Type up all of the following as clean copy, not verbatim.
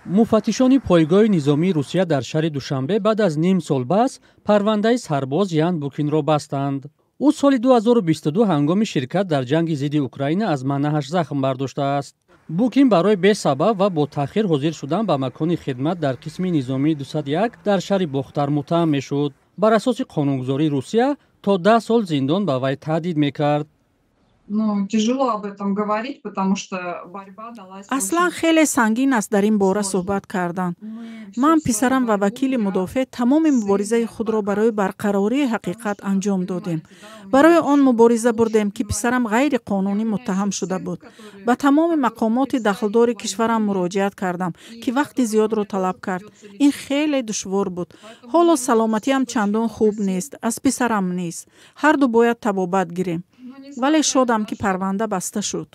муфаттишони пойгоҳи низомии Русия дар шаҳри Душанбе баъд аз ним сол баъз парвандаи сарбоз Ян Букинро бастанд. ӯ соли 2022 ҳангоми ширкат дар ҷанги зидди Украина аз маънаҳаш захм бардоштааст. Букин барои бесабаб ва бо таъхир ҳозир шудан ба макони хидмат дар қисми низомии 201 дар шаҳри Бохтар муттаҳам мешуд. Бар асоси қонунгузории Русия то 10 сол зиндон ба вай таҳдид мекард. аслан хеле сангин аст дар ин бора суҳбат кардан. ман писарам ва вакили мудофеъ тамоми муборизаи худро барои барқарории ҳақиқат анҷом додем. барои он мубориза бурдем ки писарам ғайриқонунӣ муттаҳам шуда буд. ба тамоми мақомоти дахлдори кишварам муроҷиат кардам ки вақти зиёдро талаб кард. ин хеле душвор буд. ҳоло саломатиам чандон хуб нест, аз писарам низ. ҳарду бояд табобат гирем. вале шодам ки парванда баста шуд.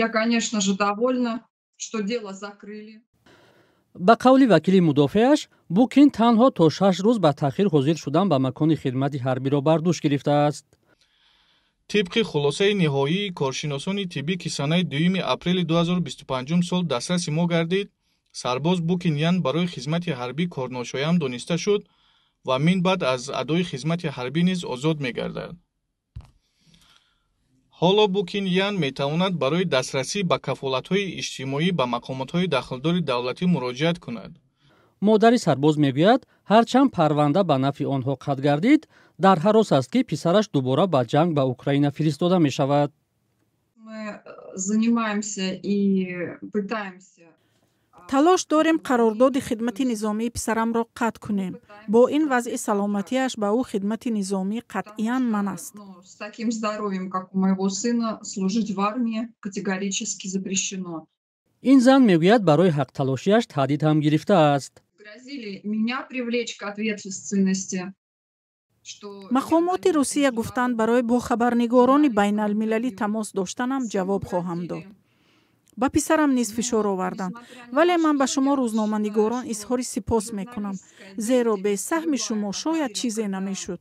Я, конечно же, довольна, что дело закрыли. ба қавли вакили мудофеаш, Букин танҳо то 6 рӯз ба таъхир ҳозир шудан ба макони хидмати ҳарбиро бар дӯш гирифтааст. тибқи хулосаи ниҳоии коршиносони тиббӣ ки санаи 2 апрели 2025 сол дастраси мо гардид, сарбоз Букин Ян барои хизмати ҳарбӣ корношоям дониста шуд ва мин баъд аз адои хизмати ҳарбӣ низ озод мегардад. ҳоло Букин Ян метавонад барои дастрасӣ ба кафолатҳои иҷтимоӣ ба мақомотҳои дахлдори давлатӣ муроҷиат кунад. модари сарбоз мегӯяд, ҳарчанд парванда ба нафъи онҳо қатъ гардид, дар ҳарос аст ки писараш дубора ба ҷанг ба Украина фиристода мешавад. талош дорем қарордоди хидмати низомии писарамро қатъ кунем. бо ин вазъи саломатиаш ба ӯ хидмати низомӣ қатъиян ман аст. С таким здоровьем, как у моего сына, служить в армии категорически запрещено. ин зан мегӯяд барои ҳақталошиаш таҳдид ҳам гирифтааст. Грозили меня привлечь к ответственности. мақомоти Русия гуфтанд барои бо хабарнигорони байналмилалӣ тамос доштанам ҷавоб хоҳам дод. ба писарам низ фишор оварданд. вале ман ба шумо рӯзноманигорон изҳори сипос мекунам, зеро без саҳми шумо шояд чизе намешуд.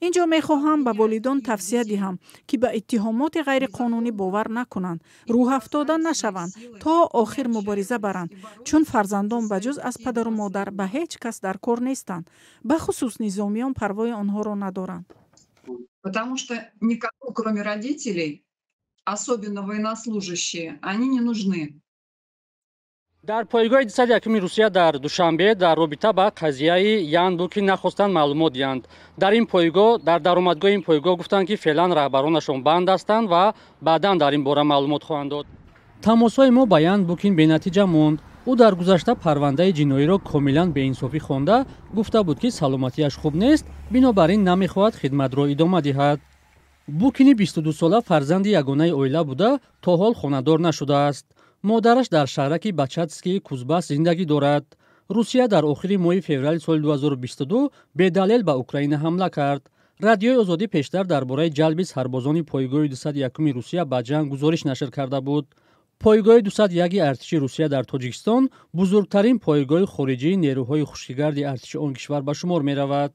инҷо мехоҳам ба волидон тавсия диҳам ки ба иттиҳомоти ғайриқонунӣ бовар накунанд, рӯҳафтода нашаванд, то охир мубориза баранд, чун фарзандон ба ҷуз аз падару модар ба ҳеҷ кас дар кор нестанд, ба хусус низомиён парвои онҳоро надоранд. Потому что никому, кроме родителей, особенно военнослужащие, они не нужны. дар пойгоҳи 201 Русия дар Душанбе дар робита ба қазияи Ян Букин нахостанд маълумот диҳанд. дар ин пойгоҳ дар даромадгоҳи ин пойгоҳ гуфтанд ки феълан раҳбаронашон банд ҳастанд ва баъдан дар ин бора маълумот хоҳанд дод. тамосҳои мо ба Ян Букин бенатиҷа монд. ӯ дар гузашта парвандаи ҷиноиро комилан беинсофӣ хонда гуфта буд ки саломатиаш хуб нест, бинобар ин намехоҳад хидматро идома диҳад. Букини 22сола фарзанди ягонаи оила буда то ҳол хонадор нашудааст. модараш дар шаҳраки Бачатскии Кузбасс зиндагӣ дорад. русия дар охири моҳи феврали соли 2022 бедалел ба Украина ҳамла кард. радиои озодӣ пештар дар бораи ҷалби сарбозони пойгоҳи 201 Русия ба ҷанг гузориш нашр карда буд. пойгоҳи 201 артиши Русия дар Тоҷикистон бузургтарин пойгоҳи хориҷии нерӯҳои хушкигарди артиши он кишвар ба шумор меравад.